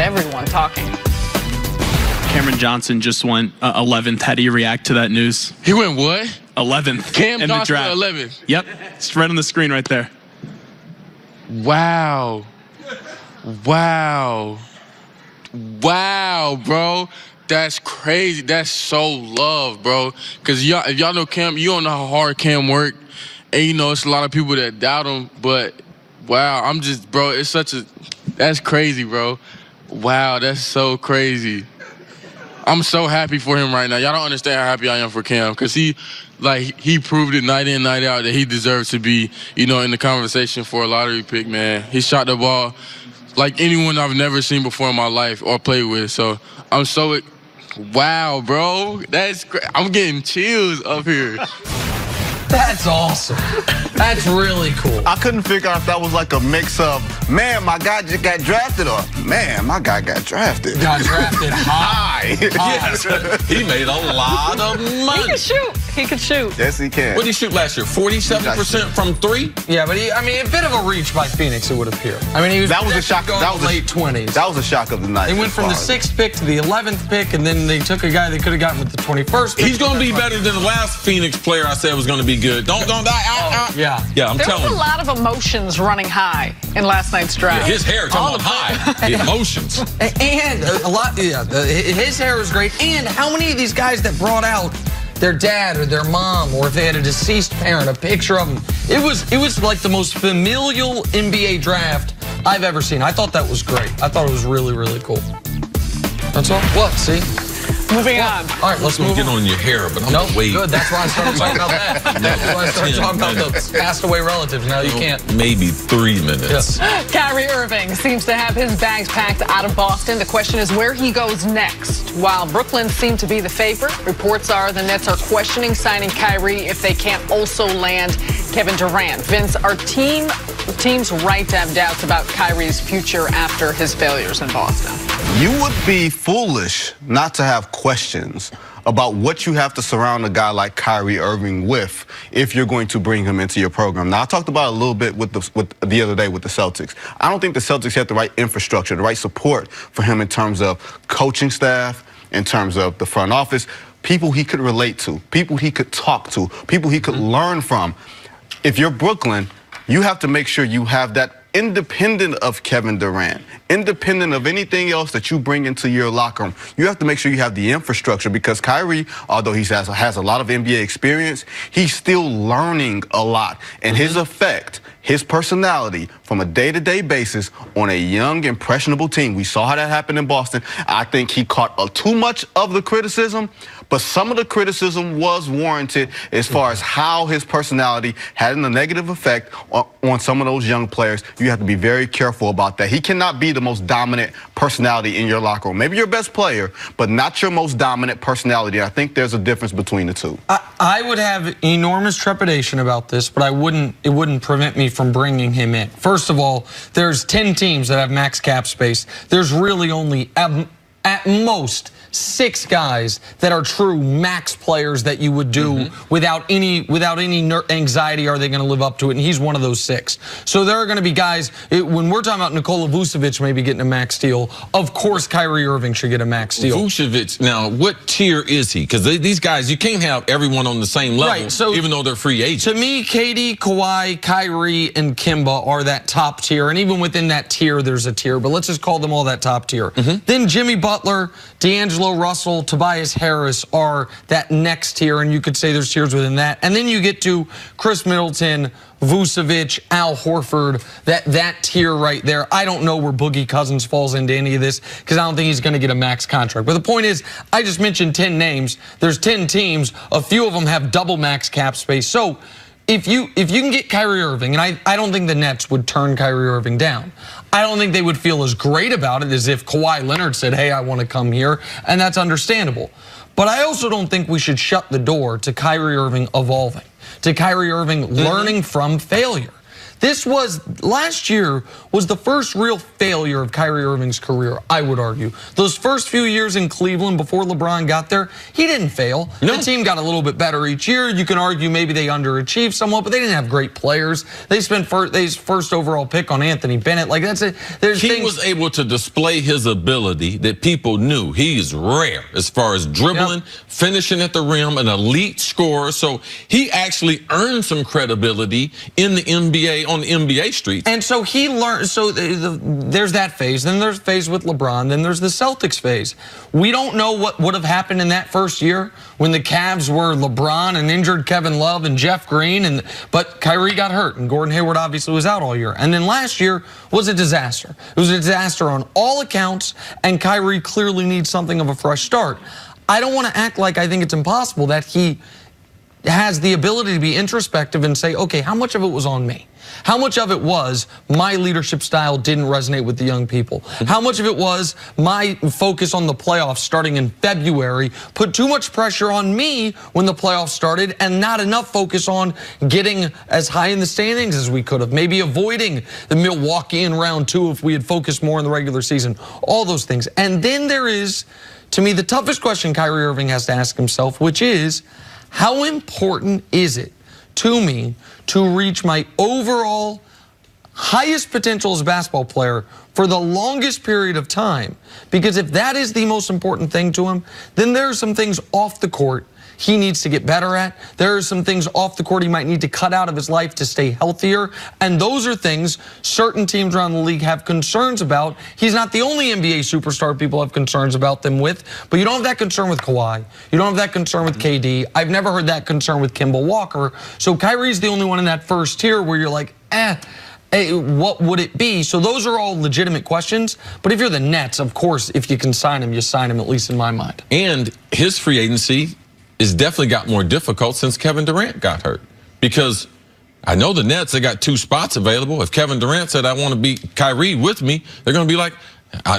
Everyone talking. Cameron Johnson just went 11th. How do you react to that news? He went what? 11th. Cam in the Johnson draft. 11th. Yep. It's right on the screen right there. Wow. Wow. Wow, bro. That's crazy. That's so love, bro. Because if y'all know Cam, you don't know how hard Cam worked. And, you know, it's a lot of people that doubt him. But, wow, I'm just, bro, it's such a, that's crazy, bro. Wow, that's so crazy. I'm so happy for him right now. Y'all don't understand how happy I am for Cam. Because he proved it night in, night out that he deserves to be, you know, in the conversation for a lottery pick, man. He shot the ball like anyone I've never seen before in my life or played with. So I'm so, wow, bro. That's great. I'm getting chills up here. That's awesome. That's really cool. I couldn't figure out if that was like a mix of, man, my guy just got drafted, or, man, my guy got drafted. Got drafted high. Yes. He made a lot of money. He can shoot. He can shoot. Yes, he can. What did he shoot last year? 47% from three? Yeah, but I mean, a bit of a reach by Phoenix, it would appear. I mean, he was That was a shock. That was late 20s. That was a shock of the night. They went from the 6th pick to the 11th pick, and then they took a guy they could have gotten with the 21st pick. He's going to be better than the last Phoenix player I said was going to be good. Don't die. Yeah. Yeah, I'm There telling was you. a lot of emotions running high in last night's draft. His hair come on high. The emotions. And a lot, his hair was great. And how many of these guys that brought out their dad or their mom, or if they had a deceased parent, a picture of them. It was like the most familial NBA draft I've ever seen. I thought that was great. I thought it was really, really cool. That's all. What? See? Moving on. All right, let's move Get on. on your hair, but I'm No, going to wait. good. That's why I started talking about that. That's why I started talking about the passed away relatives. Now you can't. Maybe 3 minutes. Yes. Kyrie Irving seems to have his bags packed out of Boston. The question is where he goes next. While Brooklyn seemed to be the favorite, reports are the Nets are questioning signing Kyrie if they can't also land Kevin Durant. Vince, are teams right to have doubts about Kyrie's future after his failures in Boston? You would be foolish not to have questions about what you have to surround a guy like Kyrie Irving with if you're going to bring him into your program. Now, I talked about it a little bit with the other day with the Celtics. I don't think the Celtics had the right infrastructure, the right support for him in terms of coaching staff, in terms of the front office, people he could relate to, people he could talk to, people he could learn from. If you're Brooklyn, you have to make sure you have that independent of Kevin Durant, independent of anything else that you bring into your locker room. You have to make sure you have the infrastructure because Kyrie, although he has a lot of NBA experience, he's still learning a lot. And his effect, his personality from a day-to-day basis on a young, impressionable team. We saw how that happened in Boston. I think he caught too much of the criticism, but some of the criticism was warranted as far as how his personality had a negative effect on some of those young players. You have to be very careful about that. He cannot be the most dominant personality in your locker room. Maybe your best player, but not your most dominant personality. I think there's a difference between the two. I would have enormous trepidation about this, but it wouldn't prevent me from bringing him in. First of all, there's 10 teams that have max cap space. There's really only at most 6 guys that are true max players that you would do without any anxiety are they going to live up to it, and he's one of those 6. So there are going to be guys, when we're talking about Nikola Vucevic maybe getting a max deal, of course Kyrie Irving should get a max deal. Vucevic, now what tier is he? Because these guys, you can't have everyone on the same level, right, so even though they're free agents. To me, KD, Kawhi, Kyrie, and Kimba are that top tier, and even within that tier there's a tier, but let's just call them all that top tier. Then Jimmy Butler, D'Angelo Russell, Tobias Harris are that next tier, and you could say there's tiers within that. And then you get to Chris Middleton, Vucevic, Al Horford, that tier right there. I don't know where Boogie Cousins falls into any of this because I don't think he's going to get a max contract. But the point is, I just mentioned 10 names. There's 10 teams. A few of them have double max cap space. So if you can get Kyrie Irving, and I don't think the Nets would turn Kyrie Irving down. I don't think they would feel as great about it as if Kawhi Leonard said, hey, I want to come here, and that's understandable. But I also don't think we should shut the door to Kyrie Irving evolving, to Kyrie Irving learning from failure. Last year was the first real failure of Kyrie Irving's career, I would argue. Those first few years in Cleveland before LeBron got there, he didn't fail. No. The team got a little bit better each year. You can argue maybe they underachieved somewhat, but they didn't have great players. They spent first overall pick on Anthony Bennett. Like, that's it. He was able to display his ability that people knew. He is rare as far as dribbling, finishing at the rim, an elite scorer. So he actually earned some credibility in the NBA, on the NBA streets. And so he learned, so there's that phase. Then there's phase with LeBron. Then there's the Celtics phase. We don't know what would have happened in that first year when the Cavs were LeBron and injured Kevin Love and Jeff Green, but Kyrie got hurt and Gordon Hayward obviously was out all year. And then last year was a disaster. It was a disaster on all accounts, and Kyrie clearly needs something of a fresh start. I don't want to act like I think it's impossible that he has the ability to be introspective and say, okay, how much of it was on me? How much of it was my leadership style didn't resonate with the young people? How much of it was my focus on the playoffs starting in February put too much pressure on me when the playoffs started and not enough focus on getting as high in the standings as we could have, maybe avoiding the Milwaukee in round 2 if we had focused more in the regular season, all those things. And then there is, to me, the toughest question Kyrie Irving has to ask himself, which is, how important is it to me to reach my overall highest potential as a basketball player for the longest period of time? Because if that is the most important thing to him, then there are some things off the court he needs to get better at. There are some things off the court he might need to cut out of his life to stay healthier. And those are things certain teams around the league have concerns about. He's not the only NBA superstar people have concerns about them with, but you don't have that concern with Kawhi. You don't have that concern with KD. I've never heard that concern with Kemba Walker. So Kyrie's the only one in that first tier where you're like, hey, what would it be? So those are all legitimate questions. But if you're the Nets, of course, if you can sign him, you sign him, at least in my mind. And his free agency is definitely got more difficult since Kevin Durant got hurt. Because I know the Nets, they got 2 spots available. If Kevin Durant said, I want to beat Kyrie with me, they're going to be like,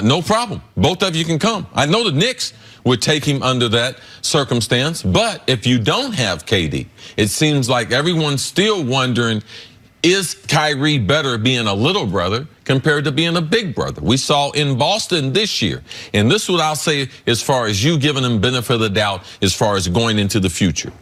no problem. Both of you can come. I know the Knicks would take him under that circumstance. But if you don't have KD, it seems like everyone's still wondering, is Kyrie better being a little brother compared to being a big brother? We saw in Boston this year. And this is what I'll say as far as you giving him benefit of the doubt as far as going into the future.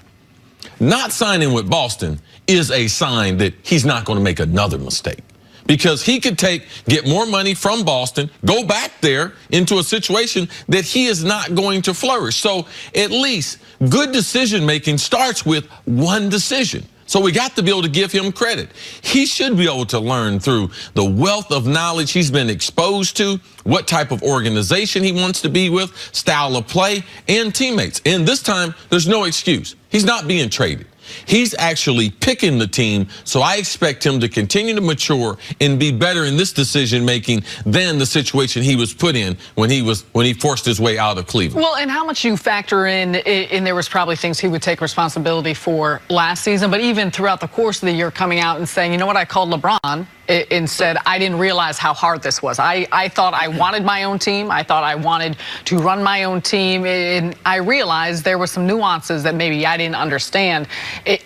Not signing with Boston is a sign that he's not going to make another mistake. Because he could get more money from Boston, go back there into a situation that he is not going to flourish. So at least good decision making starts with one decision. So we got to be able to give him credit. He should be able to learn through the wealth of knowledge he's been exposed to, what type of organization he wants to be with, style of play, and teammates. And this time, there's no excuse. He's not being traded. He's actually picking the team, so I expect him to continue to mature and be better in this decision making than the situation he was put in when he forced his way out of Cleveland. Well, and how much you factor in there was probably things he would take responsibility for last season, but even throughout the course of the year coming out and saying, you know what, I called LeBron and said, I didn't realize how hard this was. I thought I wanted my own team. I thought I wanted to run my own team. And I realized there were some nuances that maybe I didn't understand.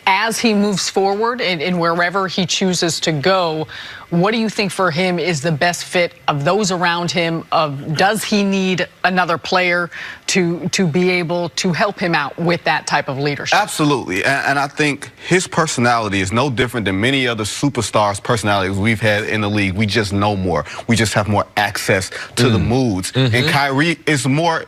As he moves forward and wherever he chooses to go, what do you think for him is the best fit of those around him? Does he need another player to be able to help him out with that type of leadership? Absolutely. And I think his personality is no different than many other superstars' personalities we've had in the league. We just know more. We just have more access to the moods. And Kyrie is more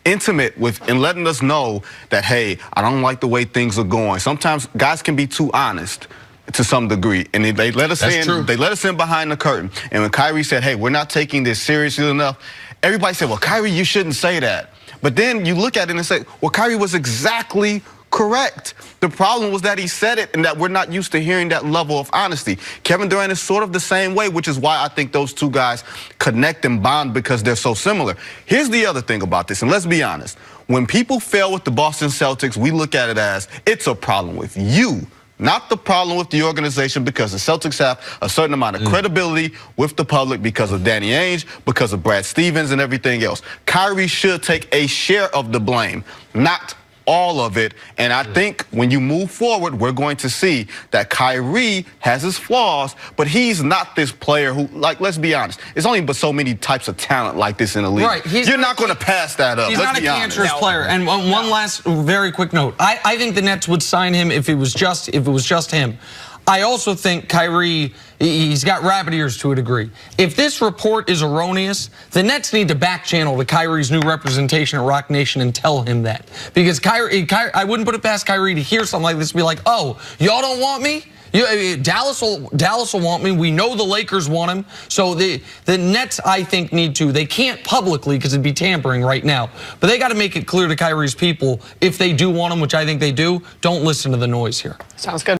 intimate with and letting us know that, hey, I don't like the way things are going. Sometimes guys can be too honest to some degree, and they let us in. They let us in behind the curtain. And when Kyrie said, hey, we're not taking this seriously enough, everybody said, well, Kyrie, you shouldn't say that. But then you look at it and say, well, Kyrie was exactly correct. The problem was that he said it and that we're not used to hearing that level of honesty. Kevin Durant is sort of the same way, which is why I think those two guys connect and bond, because they're so similar. Here's the other thing about this, and let's be honest. When people fail with the Boston Celtics, we look at it as it's a problem with you, not the problem with the organization, because the Celtics have a certain amount of credibility with the public because of Danny Ainge, because of Brad Stevens and everything else. Kyrie should take a share of the blame, not all of it. And I think when you move forward, we're going to see that Kyrie has his flaws, but he's not this player who, like, let's be honest, there's only but so many types of talent like this in the league. Right. You're not going to pass that up. He's let's not a be honest. cancerous player. And one last very quick note. I think the Nets would sign him if it was just him. I also think Kyrie, he's got rabbit ears to a degree. If this report is erroneous, the Nets need to back channel to Kyrie's new representation at Rock Nation and tell him that. Because Kyrie, I wouldn't put it past Kyrie to hear something like this and be like, oh, y'all don't want me? Dallas will want me. We know the Lakers want him. So the Nets, I think, need to. They can't publicly because it'd be tampering right now. But they got to make it clear to Kyrie's people, if they do want him, which I think they do, don't listen to the noise here. Sounds good.